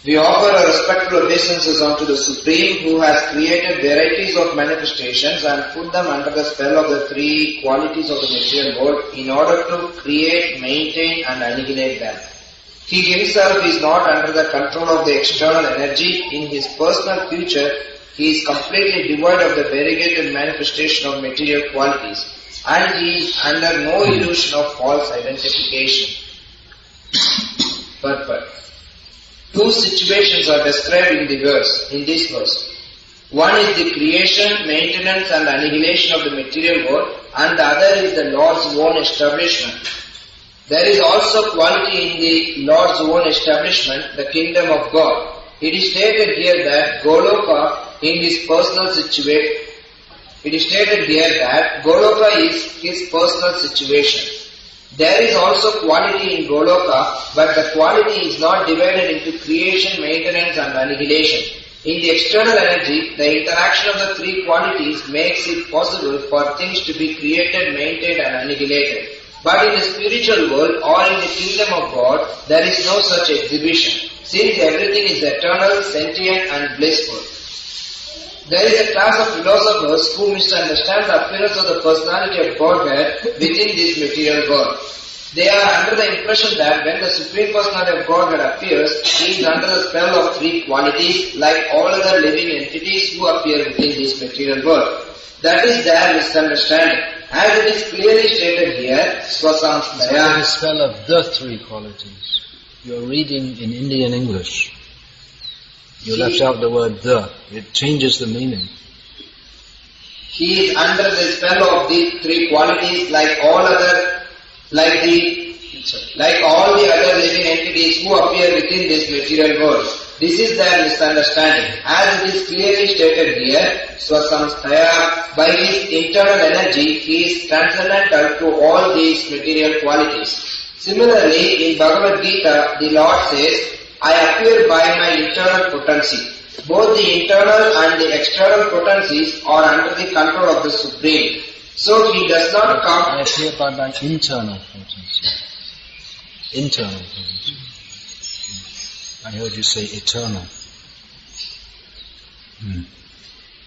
We offer our respectful obeisances unto the Supreme, who has created varieties of manifestations and put them under the spell of the three qualities of the material world in order to create, maintain and annihilate them. He himself is not under the control of the external energy. In his personal future, he is completely devoid of the variegated manifestation of material qualities, and he is under no illusion of false identification. Purport. Two situations are described in this verse. One is the creation, maintenance and annihilation of the material world, and the other is the Lord's own establishment. There is also quality in the Lord's own establishment, the kingdom of God. It is stated here that Goloka in his personal situation. It is stated here that Goloka is his personal situation. There is also quality in Goloka, but the quality is not divided into creation, maintenance and annihilation. In the external energy, the interaction of the three qualities makes it possible for things to be created, maintained and annihilated. But in the spiritual world or in the kingdom of God, there is no such exhibition, since everything is eternal, sentient and blissful. There is a class of philosophers who misunderstand the appearance of the personality of Godhead within this material world. They are under the impression that when the Supreme Personality of Godhead appears, he is under the spell of three qualities like all other living entities who appear within this material world. That is their misunderstanding. As it is clearly stated here, Swasamstaya. The spell of the three qualities. You're reading in Indian English. You left out the word the. It changes the meaning. He is under the spell of the three qualities like all the other living entities who appear within this material world. This is their misunderstanding. As it is clearly stated here, Swasamstaya, by his internal energy, he is transcendental to all these material qualities. Similarly, in Bhagavad Gita, the Lord says, I appear by my internal potency. Both the internal and the external potencies are under the control of the Supreme. So he does not come... I appear by my internal potency. Internal potency. I heard you say eternal.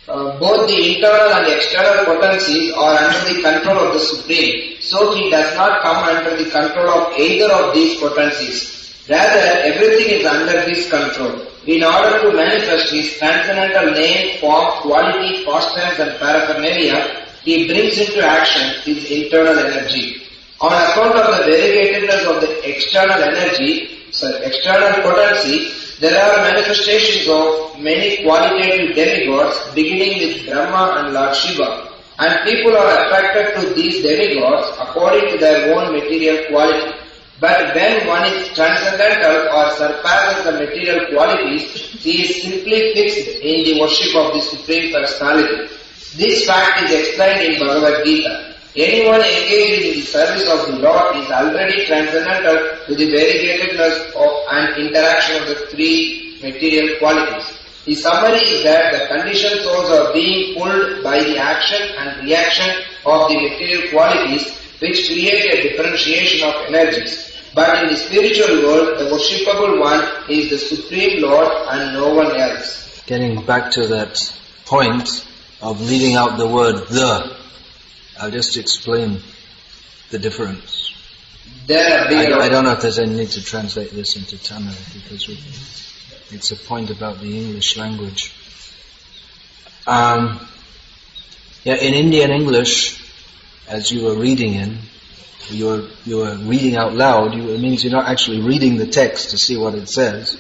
Both the internal and external potencies are under the control of the Supreme. So he does not come under the control of either of these potencies. Rather, everything is under his control. In order to manifest his transcendental name, form, quality, pastimes and paraphernalia, he brings into action his internal energy. On account of the variegatedness of the external potency, there are manifestations of many qualitative demigods, beginning with Brahma and Lord Shiva, and people are attracted to these demigods according to their own material quality. But when one is transcendental or surpasses the material qualities, he is simply fixed in the worship of the Supreme Personality. This fact is explained in Bhagavad Gita. Anyone engaged in the service of the Lord is already transcendental to the variegatedness and interaction of the three material qualities. The summary is that the conditioned souls are being pulled by the action and reaction of the material qualities, which create a differentiation of energies. But in the spiritual world, the worshipable one is the Supreme Lord and no one else. Getting back to that point of leaving out the word the, I'll just explain the difference. I don't know if there's any need to translate this into Tamil, because it's a point about the English language. In Indian English, as you were reading in, you are reading out loud. It means you're not actually reading the text to see what it says,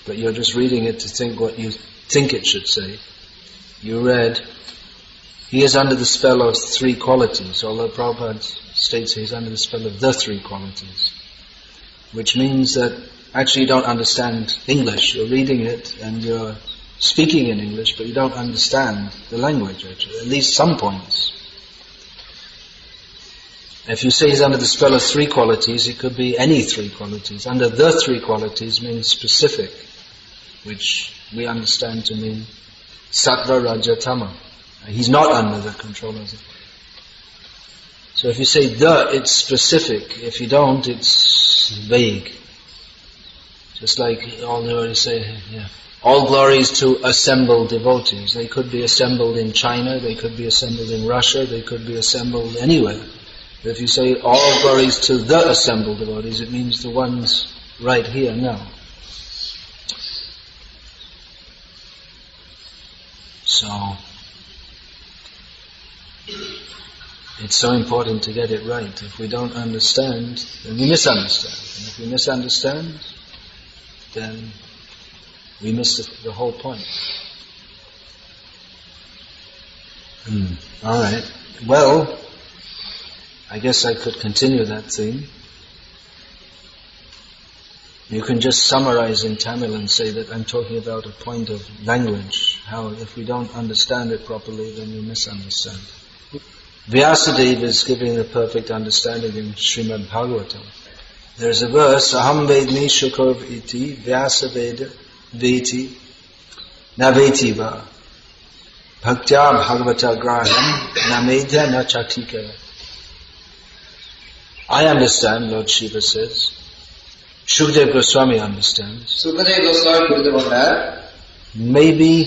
but you're just reading it to think what you think it should say. You read, he is under the spell of three qualities, although Prabhupada states he's under the spell of the three qualities, which means that actually you don't understand English. You're reading it and you're speaking in English, but you don't understand the language, actually, at least some points. If you say he's under the spell of three qualities, it could be any three qualities. Under the three qualities means specific, which we understand to mean sattva, raja, tama. He's not under the control of it. So if you say the, it's specific. If you don't, it's vague. Just like all devotees say, all glories to assembled devotees. They could be assembled in China, they could be assembled in Russia, they could be assembled anywhere. But if you say all glories to the assembled devotees, it means the ones right here now. So, it's so important to get it right. If we don't understand, then we misunderstand. And if we misunderstand, then we miss the whole point. Alright. Well, I guess I could continue that theme. You can just summarize in Tamil and say that I'm talking about a point of language, how if we don't understand it properly, then we misunderstand. Vyasadeva is giving the perfect understanding in Srimad Bhagavatam. There's a verse, Aham vedmi shukav iti vyasaveda veti na veti va bhaktya bhagavata graham na medya na chatikara. I understand, Lord Shiva says. Shukdev Goswami understands. Maybe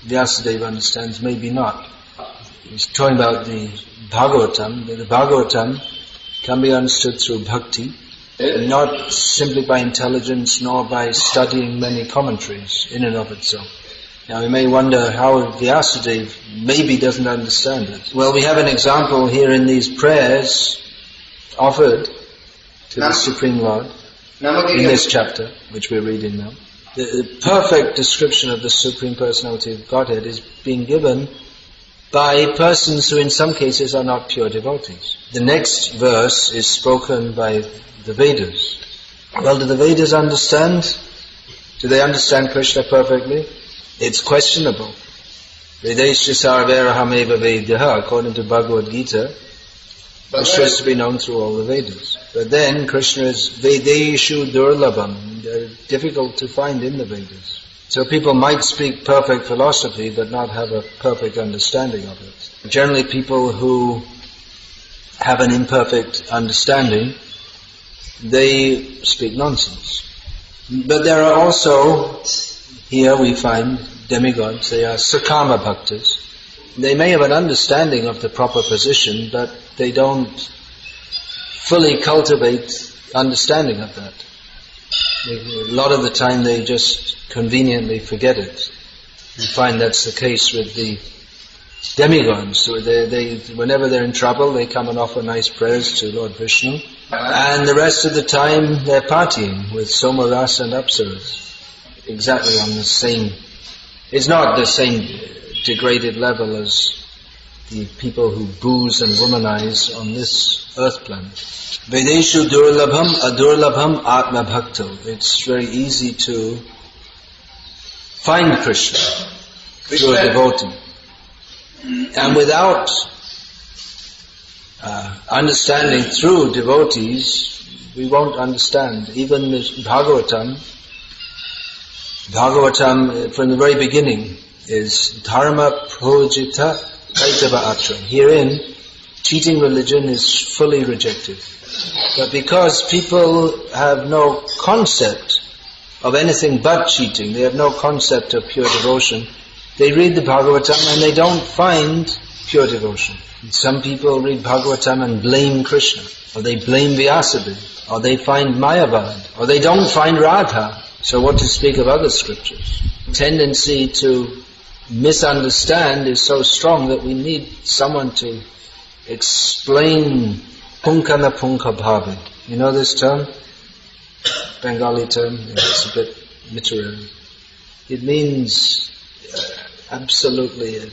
Vyasadeva understands, maybe not. He's talking about the Bhagavatam. The Bhagavatam can be understood through bhakti, not simply by intelligence nor by studying many commentaries in and of itself. Now we may wonder how Vyasadeva maybe doesn't understand it. Well, we have an example here in these prayers offered to the Supreme Lord in this chapter, which we're reading now. The perfect description of the Supreme Personality of Godhead is being given by persons who in some cases are not pure devotees. The next verse is spoken by the Vedas. Well, do the Vedas understand? Do they understand Krishna perfectly? It's questionable. Vedesha sarverahameva vedyaha, according to Bhagavad Gita, Krishna is to be known through all the Vedas. But then Krishna is Vedeshu Durlabham. They're difficult to find in the Vedas. So people might speak perfect philosophy but not have a perfect understanding of it. Generally people who have an imperfect understanding, they speak nonsense. But there are also, here we find demigods, they are Sakama Bhaktas. They may have an understanding of the proper position, but they don't fully cultivate understanding of that. A lot of the time they just conveniently forget it. You find that's the case with the demigods. So they whenever they're in trouble, they come and offer nice prayers to Lord Vishnu. And the rest of the time they're partying with Somaras and Apsaras. Exactly on the same, it's not the same degraded level as the people who booze and womanize on this earth planet. Vedeshu durlabham adurlabham atma bhakto. It's very easy to find Krishna through a devotee. And without understanding through devotees, we won't understand. Even Bhagavatam from the very beginning is dharma projita kaitava atra. Herein, cheating religion is fully rejected. But because people have no concept of anything but cheating, they have no concept of pure devotion, they read the Bhagavatam and they don't find pure devotion. Some people read Bhagavatam and blame Krishna, or they blame Vyasadeva, or they find Mayavad, or they don't find Radha. So what to speak of other scriptures? The tendency to misunderstand is so strong that we need someone to explain punkana punka bhavi. You know this term? Bengali term? It's a bit literary. It means absolutely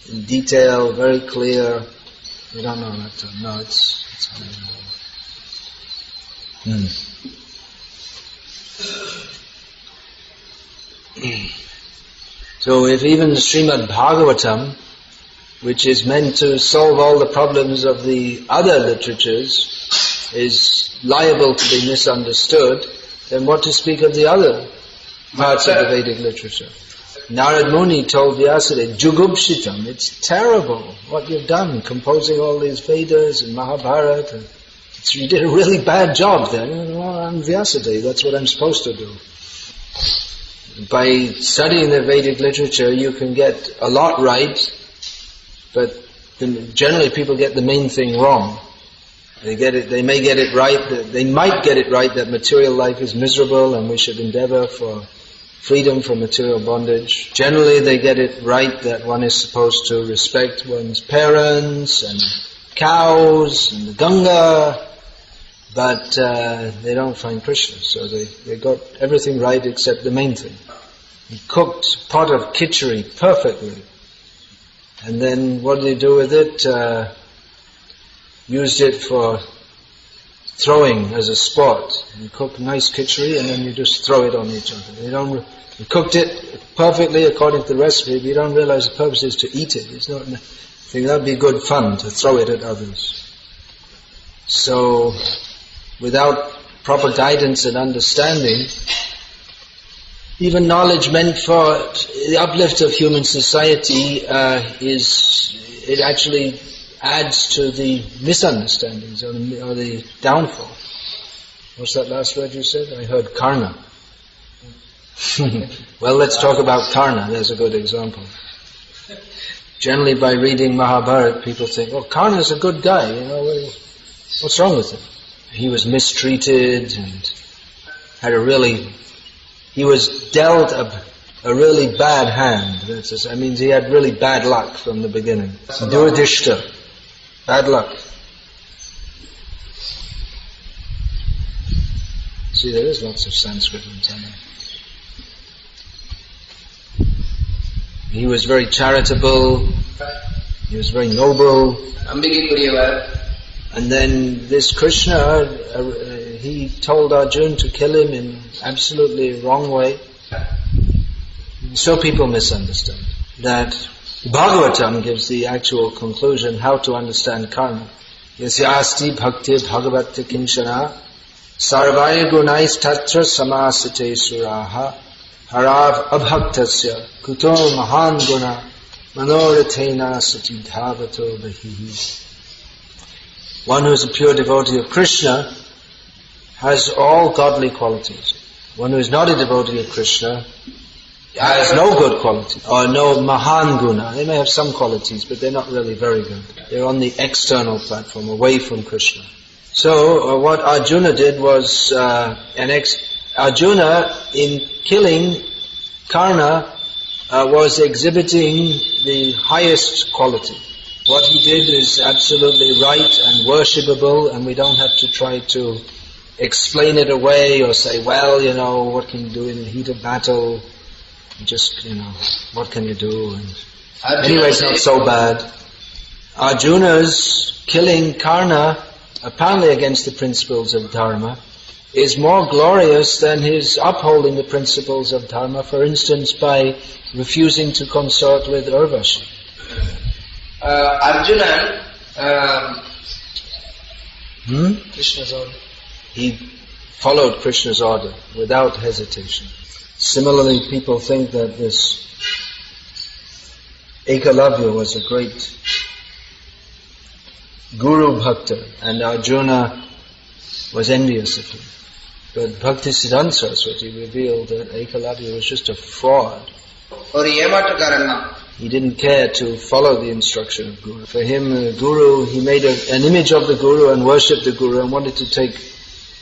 in detail, very clear. You don't know that term. No, it's So if even the Srimad Bhagavatam, which is meant to solve all the problems of the other literatures, is liable to be misunderstood, then what to speak of the other parts of the Vedic literature? Narad Muni told Vyasadeva, Jugubshitam, it's terrible what you've done, composing all these Vedas and Mahabharata. You did a really bad job there. Well, I'm Vyasadeva, that's what I'm supposed to do. By studying the Vedic literature, you can get a lot right, but generally people get the main thing wrong. They might get it right that material life is miserable and we should endeavor for freedom from material bondage. Generally they get it right that one is supposed to respect one's parents and cows and the Ganga, but they don't find Krishna, so they got everything right except the main thing. He cooked a pot of khichdi perfectly, and then what did he do with it? Used it for throwing as a sport. You cook nice khichdi and then you just throw it on each other. You cooked it perfectly according to the recipe, but you don't realize the purpose is to eat it. It's not. I think that'd be good fun to throw it at others. So, without proper guidance and understanding, even knowledge meant for the uplift of human society it actually adds to the misunderstandings or the downfall. What's that last word you said? I heard karna. Well, let's talk about karna. There's a good example. Generally, by reading Mahabharata, people think, "Oh, Karna's a good guy. What's wrong with him? He was mistreated and he was dealt a really bad hand. That means he had really bad luck from the beginning. Duradishta, bad luck." See, there is lots of Sanskrit in Tamil. He was very charitable, he was very noble, and then this Krishna, he told Arjuna to kill him in absolutely wrong way. So people misunderstand. That Bhagavatam gives the actual conclusion how to understand karma. Yasya asti bhakti bhagavati kinchana sarvaya gunais tatra samasate suraha harav abhaktasya kuto mahan guna manorathena sati dhavato bahihi. One who is a pure devotee of Krishna has all godly qualities. One who is not a devotee of Krishna has no good quality, or no mahan guna. They may have some qualities, but they're not really very good. They're on the external platform, away from Krishna. So, what Arjuna did was, Arjuna, in killing Karna, was exhibiting the highest quality. What he did is absolutely right and worshipable, and we don't have to try to explain it away or say, well, what can you do in the heat of battle? Just, what can you do? And anyway, it's not so bad. Arjuna's killing Karna, apparently against the principles of Dharma, is more glorious than his upholding the principles of Dharma, for instance, by refusing to consort with Urvashi. Arjuna, Krishna's order. He followed Krishna's order without hesitation. Similarly, people think that this Ekalavya was a great Guru Bhakta, and Arjuna was envious of him. But Bhaktisiddhanta Saraswati revealed that Ekalavya was just a fraud. He didn't care to follow the instruction of Guru. For him, the Guru, he made an image of the Guru and worshipped the Guru and wanted to take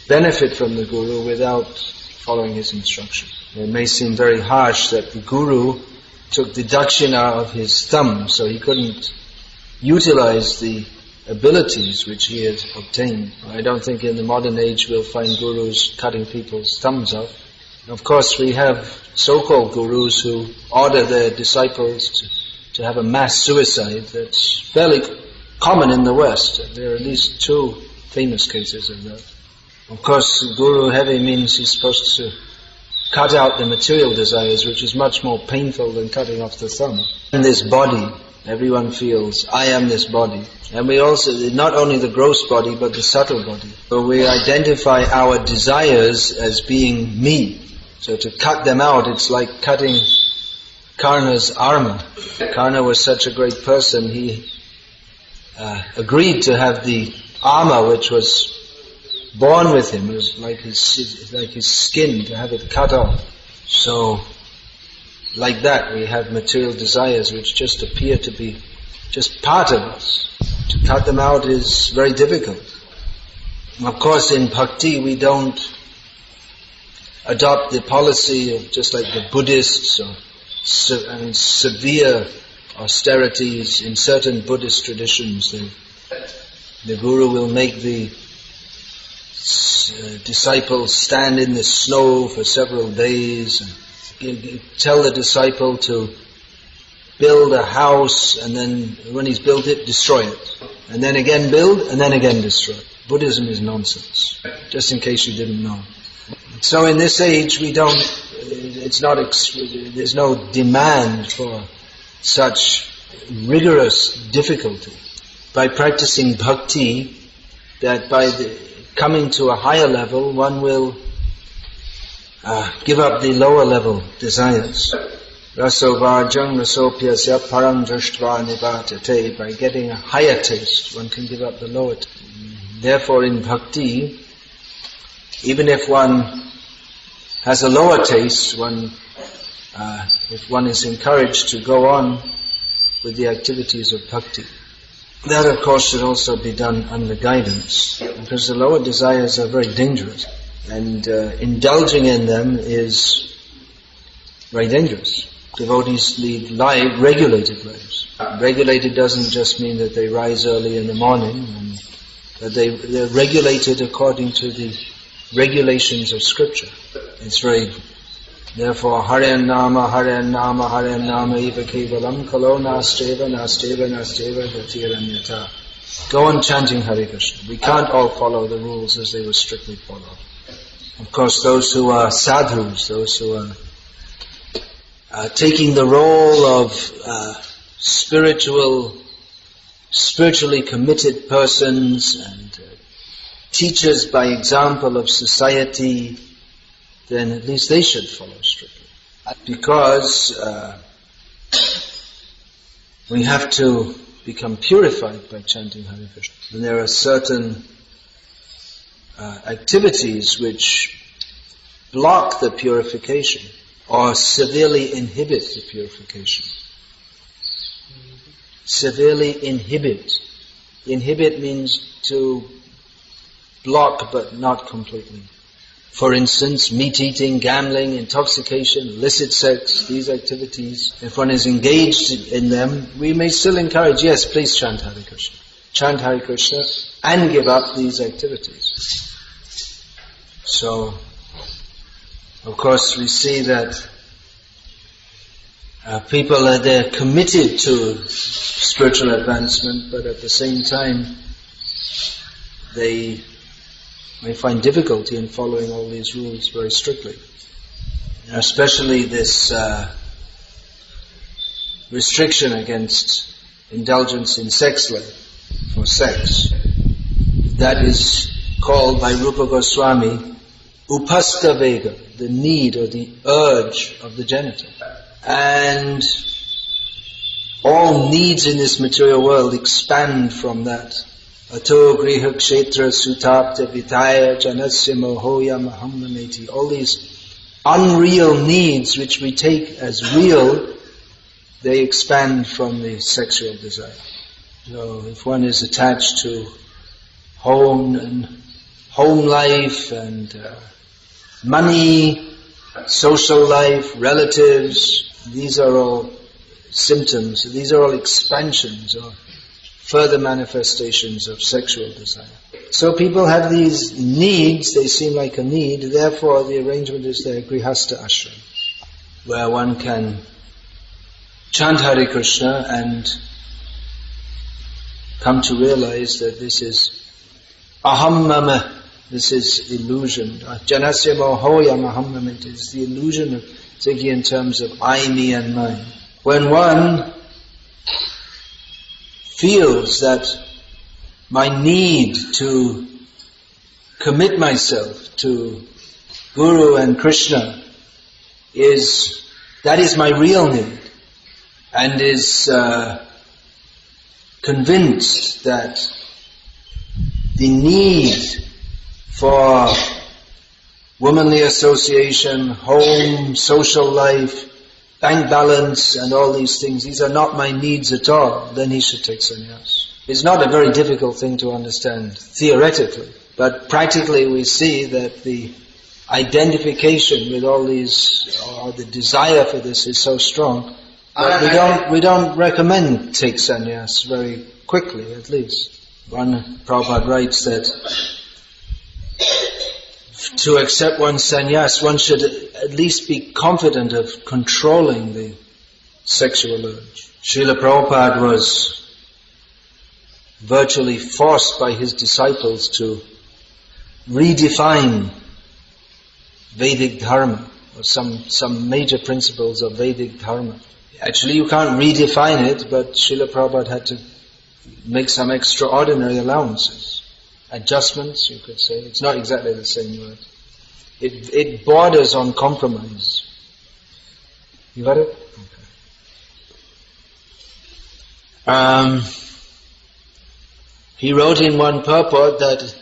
benefit from the Guru without following his instruction. It may seem very harsh that the Guru took the dakshina of his thumb, so he couldn't utilize the abilities which he had obtained. I don't think in the modern age we'll find gurus cutting people's thumbs off. Of course, we have so-called gurus who order their disciples to have a mass suicide. That's fairly common in the West. There are at least 2 famous cases of that. Of course, guru heavy means he's supposed to cut out the material desires, which is much more painful than cutting off the thumb. In this body, everyone feels, I am this body. And we also, not only the gross body, but the subtle body. So we identify our desires as being me. So to cut them out, it's like cutting Karna's armor. Karna was such a great person, he agreed to have the armor which was born with him. It was like his skin, to have it cut off. So, like that, we have material desires which just appear to be just part of us. To cut them out is very difficult. Of course, in bhakti we don't adopt the policy of just like the Buddhists or severe austerities in certain Buddhist traditions. The Guru will make the disciples stand in the snow for several days and tell the disciple to build a house, and then when he's built it, destroy it. And then again build, and then again destroy. Buddhism is nonsense, just in case you didn't know. So in this age there's no demand for such rigorous difficulty. By practicing bhakti, that by coming to a higher level, one will give up the lower level desires. Raso vajang rasopyasya parang drashtva nibatate. By getting a higher taste, one can give up the lower taste. Therefore in bhakti, even if one has a lower taste, if one is encouraged to go on with the activities of bhakti, that of course should also be done under guidance, because the lower desires are very dangerous, and indulging in them is very dangerous. Devotees lead regulated lives. Regulated doesn't just mean that they rise early in the morning, but they're regulated according to the regulations of scripture. Therefore, Hare Nama, Hare Nama, Hare Nama, Eva Kevalam, Kalo Nasteva, Nasteva, Nasteva, Gatiranyata. Go on chanting Hare Krishna. We can't all follow the rules as they were strictly followed. Of course, those who are sadhus, those who are taking the role of spiritually committed persons and teachers by example of society, then at least they should follow strictly. Because we have to become purified by chanting Hare Krishna. And there are certain activities which block the purification or severely inhibit the purification. Severely inhibit. Inhibit means to block but not completely. For instance, meat eating, gambling, intoxication, illicit sex, these activities, if one is engaged in them, we may still encourage, yes, please chant Hare Krishna. Chant Hare Krishna and give up these activities. So, of course, we see that people they're committed to spiritual advancement, but at the same time, they may find difficulty in following all these rules very strictly. Especially this restriction against indulgence in sex life, for sex. That is called by Rupa Goswami upasta vega, the need or the urge of the genital. And all needs in this material world expand from that. Ato griha kshetra sutapta vitaya janasya mohoya mahamnameti. All these unreal needs which we take as real, they expand from the sexual desire. So if one is attached to home life and money, social life, relatives, these are all symptoms, these are all expansions or further manifestations of sexual desire. So people have these needs, they seem like a need, therefore the arrangement is the Grihastha ashram, where one can chant Hare Krishna and come to realize that this is aham mama, this is illusion. Janasya mohoyam aham mama, it is the illusion of thinking in terms of I, me and mine. When one feels that my need to commit myself to Guru and Krishna that is my real need, and is convinced that the need for womanly association, home, social life, bank balance, and all these things, these are not my needs at all, then he should take sannyas. It's not a very difficult thing to understand theoretically, but practically we see that the identification with all these, or the desire for this is so strong that we don't recommend take sannyas very quickly, at least. One Prabhupada writes that to accept one's sannyas, one should at least be confident of controlling the sexual urge. Srila Prabhupada was virtually forced by his disciples to redefine Vedic dharma, or some major principles of Vedic dharma. Actually, you can't redefine it, but Srila Prabhupada had to make some extraordinary allowances. Adjustments, you could say. It's not exactly the same word. It borders on compromise. You got it? Okay. He wrote in one purport that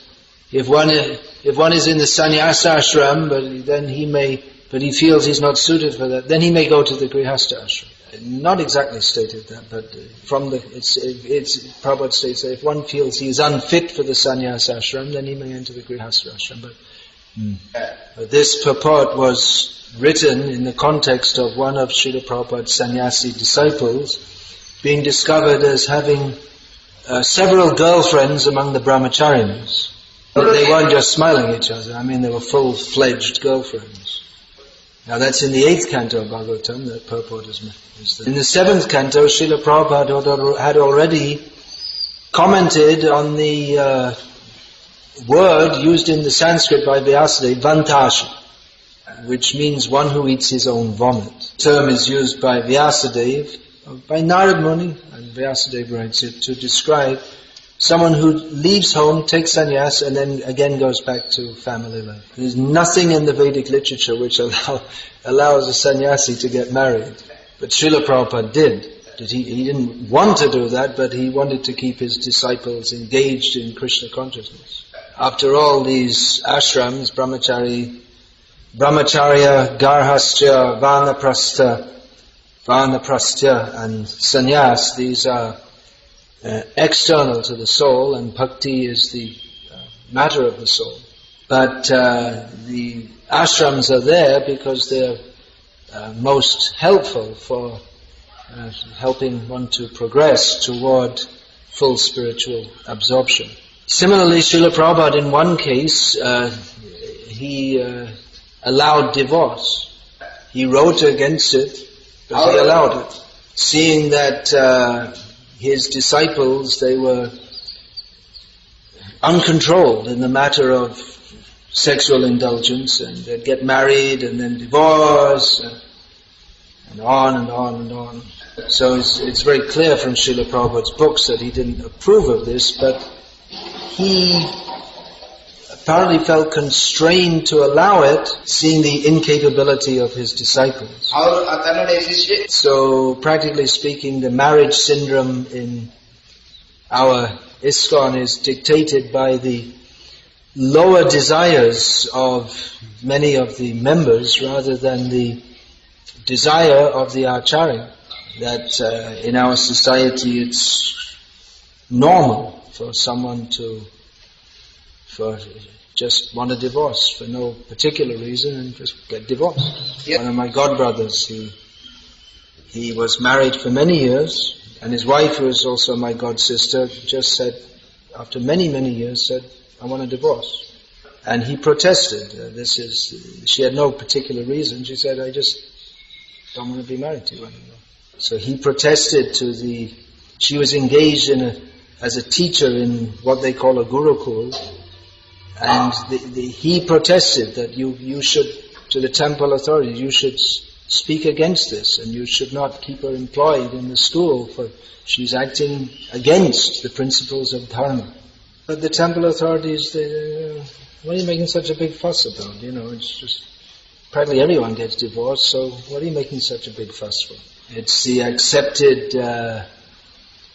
if one is in the sannyasa ashram, but he feels he's not suited for that, then he may go to the grihastha ashram. Not exactly stated that, but Prabhupada states that if one feels he is unfit for the sannyasa ashram, then he may enter the grihastha ashram. But this purport was written in the context of one of Srila Prabhupada's sannyasi disciples being discovered as having several girlfriends among the brahmacharis. But they weren't just smiling at each other, they were full-fledged girlfriends. Now that's in the 8th canto of Bhagavatam, that purport is there. In the 7th canto, Srila Prabhupada had already commented on the word used in the Sanskrit by Vyasadeva, vantashi, which means one who eats his own vomit. The term is used by Vyasadeva, by Narad Muni, and Vyasadeva writes it to describe someone who leaves home, takes sannyas, and then again goes back to family life. There's nothing in the Vedic literature which allows a sannyasi to get married. But Srila Prabhupada did. He didn't want to do that, but he wanted to keep his disciples engaged in Krishna consciousness. After all, these ashrams, brahmacharya, garhastya, vanaprastya, and sannyas, these are external to the soul, and bhakti is the matter of the soul. But the ashrams are there because they're most helpful for helping one to progress toward full spiritual absorption. Similarly, Srila Prabhupada, in one case, he allowed divorce. He wrote against it, but he allowed it, seeing that his disciples, they were uncontrolled in the matter of sexual indulgence, and they'd get married and then divorce, and on and on and on. So it's very clear from Srila Prabhupada's books that he didn't approve of this, but he apparently felt constrained to allow it, seeing the incapability of his disciples. So, practically speaking, the marriage syndrome in our ISKCON is dictated by the lower desires of many of the members rather than the desire of the acharya. That in our society it's normal for someone to just want a divorce for no particular reason and just get divorced. Yep. One of my godbrothers, he was married for many years, and his wife, who is also my god sister, just said, after many, many years, said, I want a divorce. And he protested. She had no particular reason. She said, I just don't want to be married to you anymore. So he protested she was engaged as a teacher in what they call a gurukul, and he protested that you should, to the temple authorities, you should speak against this, and you should not keep her employed in the school, for she's acting against the principles of dharma. But the temple authorities, what are you making such a big fuss about? It's just, practically everyone gets divorced, so what are you making such a big fuss for? It's the accepted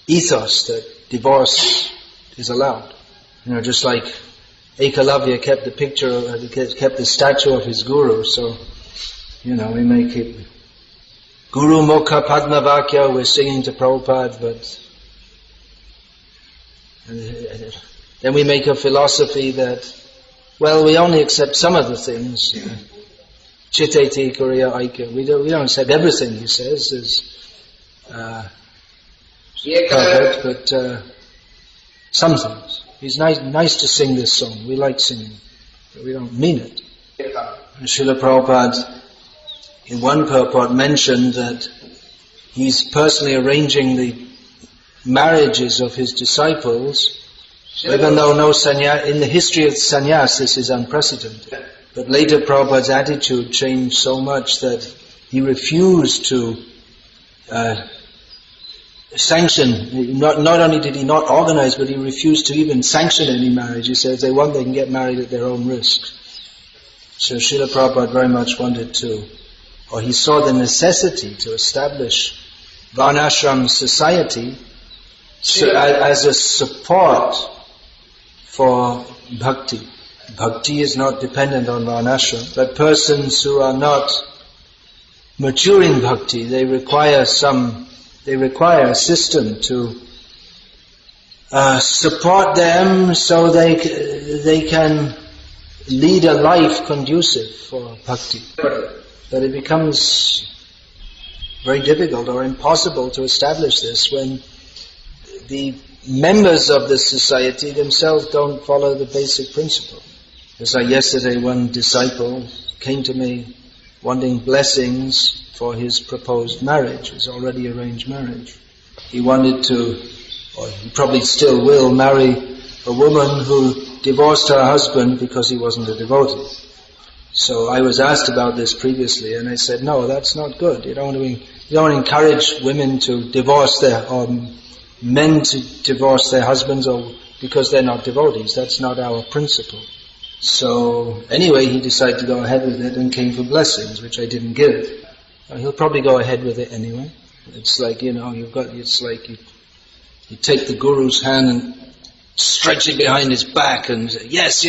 ethos that divorce is allowed. Just like Ekalavya kept kept the statue of his guru, so, we may keep Guru Mukha Padmavakya, we're singing to Prabhupada, but then we make a philosophy that, we only accept some of the things. Chitteti Korea Aikya. We don't accept everything he says is perfect, but some things. It's nice to sing this song. We like singing, but we don't mean it. Srila Prabhupada, in one purport, mentioned that he's personally arranging the marriages of his disciples, even though in the history of sannyas this is unprecedented. But later Prabhupada's attitude changed so much that he refused to sanction, not only did he not organize, but he refused to even sanction any marriage. He said if they want, they can get married at their own risk. So Srila Prabhupada very much wanted he saw the necessity to establish Varnashram society as a support for bhakti. Bhakti is not dependent on Varnashram, but persons who are not mature in bhakti, they require a system to support them so they can lead a life conducive for bhakti. But it becomes very difficult or impossible to establish this when the members of the society themselves don't follow the basic principle. Just like yesterday, one disciple came to me wanting blessings for his proposed marriage, his already arranged marriage. He wanted to, or he probably still will, marry a woman who divorced her husband because he wasn't a devotee. So I was asked about this previously, and I said, no, that's not good. You don't encourage women to divorce or men to divorce their husbands because they're not devotees. That's not our principle. So anyway, he decided to go ahead with it and came for blessings, which I didn't give. He'll probably go ahead with it anyway. It's like, you take the Guru's hand and stretch it behind his back and say, yes,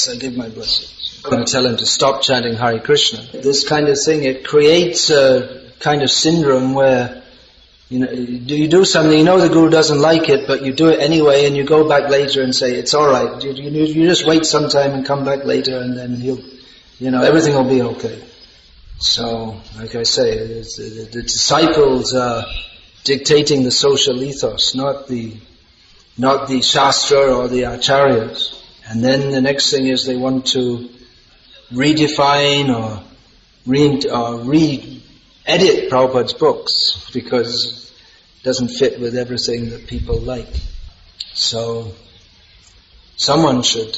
I give my blessings. I'm going to tell him to stop chanting Hare Krishna. This kind of thing, it creates a kind of syndrome where you do something, the Guru doesn't like it, but you do it anyway, and you go back later and say, it's alright. You just wait some time and come back later, and then everything will be okay. So, like I say, the disciples are dictating the social ethos, not the Shastra or the Acharyas. And then the next thing is they want to redefine or re-edit Prabhupada's books because it doesn't fit with everything that people like. So someone should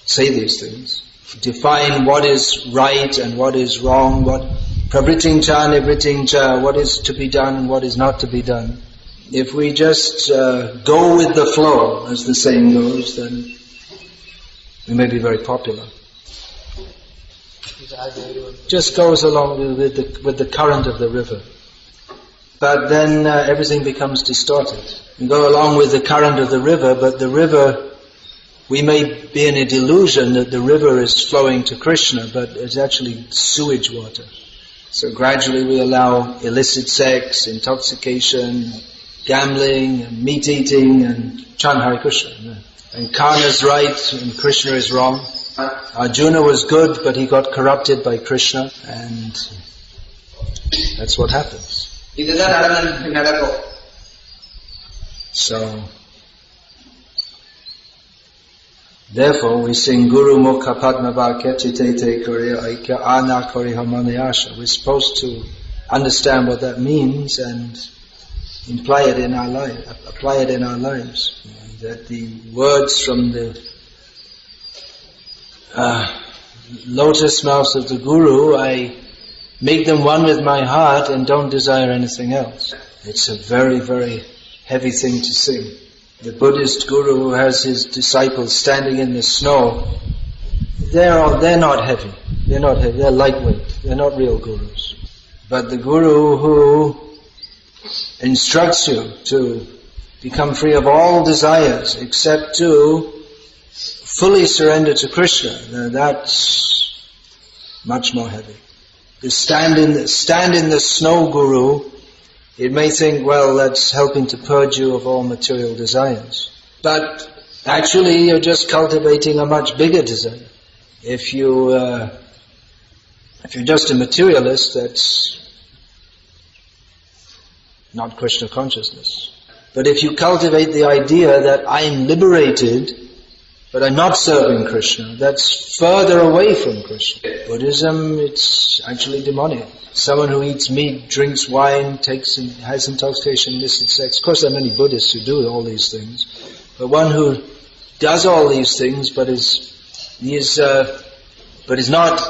say these things, define what is right and what is wrong, what pravriting cha nivriting cha, what is to be done and what is not to be done. If we just go with the flow, as the saying goes, then we may be very popular. Just goes along with the current of the river. But then everything becomes distorted. We go along with the current of the river, but the river, we may be in a delusion that the river is flowing to Krishna, but it's actually sewage water. So gradually we allow illicit sex, intoxication, gambling, and meat eating, and chant Hare Krishna. And Karna's right, and Krishna is wrong. Arjuna was good, but he got corrupted by Krishna, and that's what happens. So, therefore we sing Guru Mukha Padmavakya Chitete Korea Aikya Ana Koriha Manayasha. We're supposed to understand what that means and apply it in our lives. That the words from the lotus mouth of the Guru, I make them one with my heart and don't desire anything else. It's a very, very heavy thing to sing. The Buddhist Guru who has his disciples standing in the snow, they're not heavy. They're not heavy. They're lightweight. They're not real gurus. But the Guru who instructs you to become free of all desires except to fully surrender to Krishna, that's much more heavy. The stand in the snow guru, it may think, well, that's helping to purge you of all material desires. But actually, you're just cultivating a much bigger desire. If you're just a materialist, that's not Krishna consciousness. But if you cultivate the idea that I'm liberated, but I'm not serving Krishna, that's further away from Krishna. Buddhism, it's actually demonic. Someone who eats meat, drinks wine, has intoxication, illicit sex. Of course, there are many Buddhists who do all these things. But one who does all these things, but is not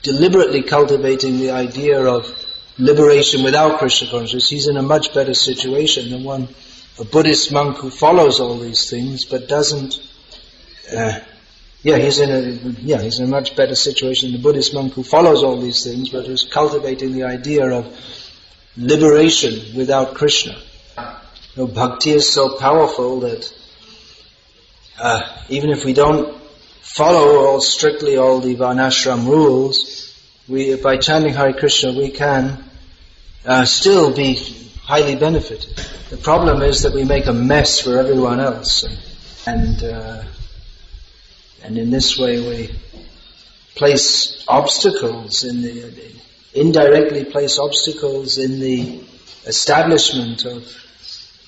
deliberately cultivating the idea of liberation without Krishna consciousness, he's in a much better situation than a Buddhist monk who follows all these things, but doesn't. He's in a much better situation than the Buddhist monk who follows all these things, but who's cultivating the idea of liberation without Krishna. Bhakti is so powerful that even if we don't follow strictly all the varnashram rules, by chanting Hare Krishna we can still be highly benefited. The problem is that we make a mess for everyone else, and in this way we place obstacles indirectly place obstacles in the establishment of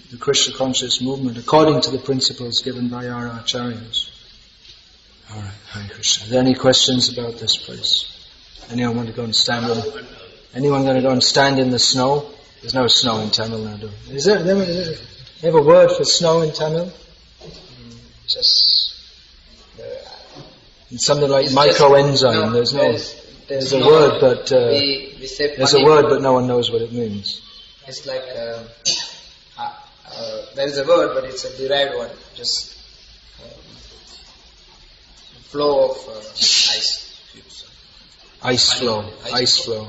the Krishna conscious movement according to the principles given by our acharyas. All right, Hare Krishna. Are there any questions about this place? Anyone want to go and stand Anyone going to go and stand in the snow? There's no snow in Tamilnadu. Is there? You have a word for snow in Tamil? It's something like microenzyme. There's a word, but there's a word, but no one knows what it means. It's like there is a word, but it's a derived one. Just flow of ice. Ice flow.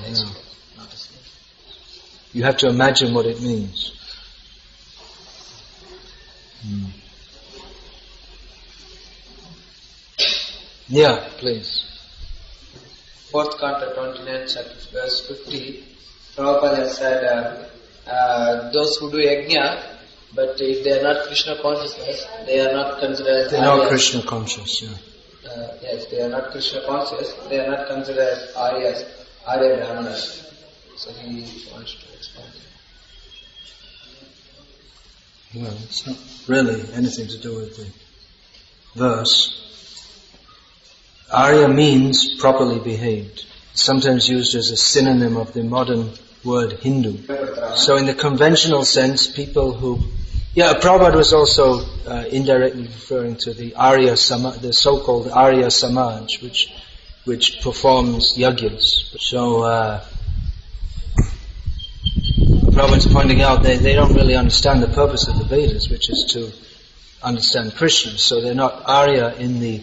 Yeah. You have to imagine what it means. Yeah, please. 4th canto, 29th chapter, verse 50. Prabhupada said, those who do yajna, but if they are not Krishna consciousness, they are not considered as They are not Krishna conscious, yeah. Yes, they are not Krishna conscious, they are not considered as Arya Brahmanas. So he wants to explain that. Well, it's not really anything to do with the verse. Arya means properly behaved. It's sometimes used as a synonym of the modern word Hindu. So in the conventional sense, people who... Prabhupada was also indirectly referring to the Arya the so-called Arya Samaj, which performs yagyas. So Prabhupada's pointing out they don't really understand the purpose of the Vedas, which is to understand Krishna. So they're not Arya in the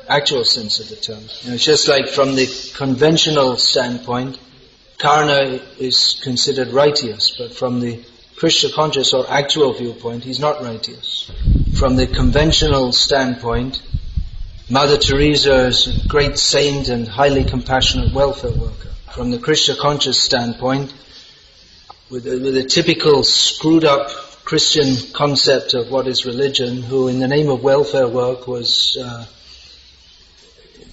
actual sense of the term. It's just like from the conventional standpoint, Karna is considered righteous, but from the Krishna conscious or actual viewpoint, he's not righteous. From the conventional standpoint, Mother Teresa is a great saint and highly compassionate welfare worker. From the Krishna conscious standpoint, with a typical screwed up Christian concept of what is religion, who in the name of welfare work was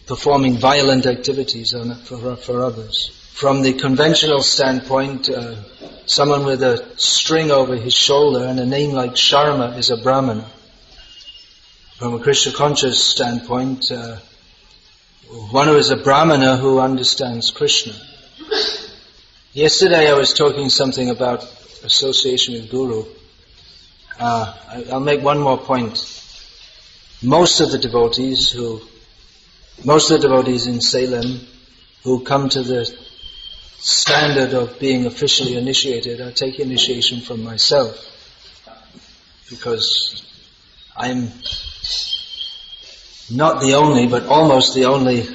performing violent activities for others. From the conventional standpoint, someone with a string over his shoulder and a name like Sharma is a Brahmana. From a Krishna conscious standpoint, one who is a Brahmana who understands Krishna. Yesterday I was talking something about association with Guru. I'll make one more point. Most of the devotees in Salem who come to the standard of being officially initiated, I take initiation from myself, because I'm not the only, but almost the only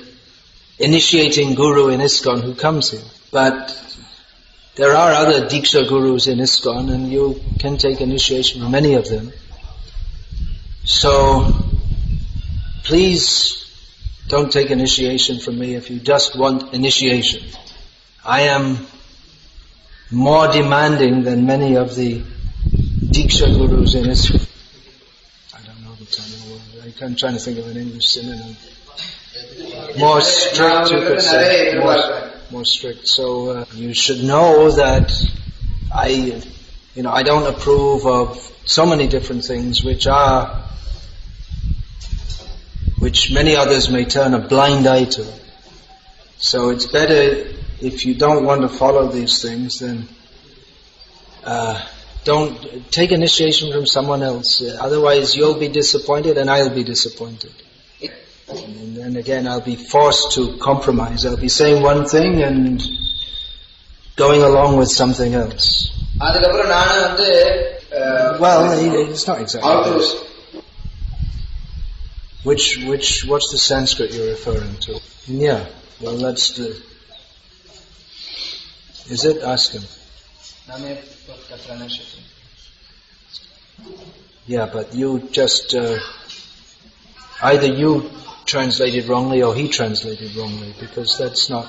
initiating guru in ISKCON who comes here. But there are other Diksha gurus in ISKCON, and you can take initiation from any of them. So please don't take initiation from me if you just want initiation. I am more demanding than many of the Diksha Gurus in Israel. I don't know the Tamil word. I'm trying to think of an English synonym. More strict, you could say. More strict. So you should know that I don't approve of so many different things which many others may turn a blind eye to. So it's better, if you don't want to follow these things, then don't take initiation from someone else. Otherwise you'll be disappointed and I'll be disappointed. And then again I'll be forced to compromise. I'll be saying one thing and going along with something else. Well, it's not exactly this. What's the Sanskrit you're referring to? Yeah, well that's the... Is it? Ask him. Yeah, but you just... either you translated wrongly or he translated wrongly, because that's not...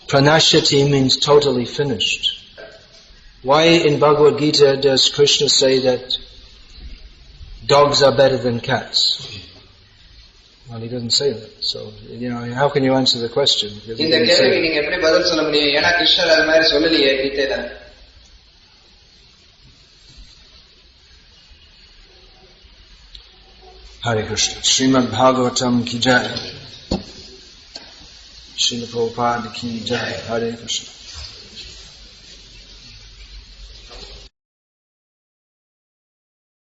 Pranashyati means totally finished. Why in Bhagavad Gita does Krishna say that dogs are better than cats? Well, he doesn't say that. So, how can you answer the question? Hare Krishna. Srimad Bhagavatam ki jai. Srila Prabhupada ki jai. Hare Krishna.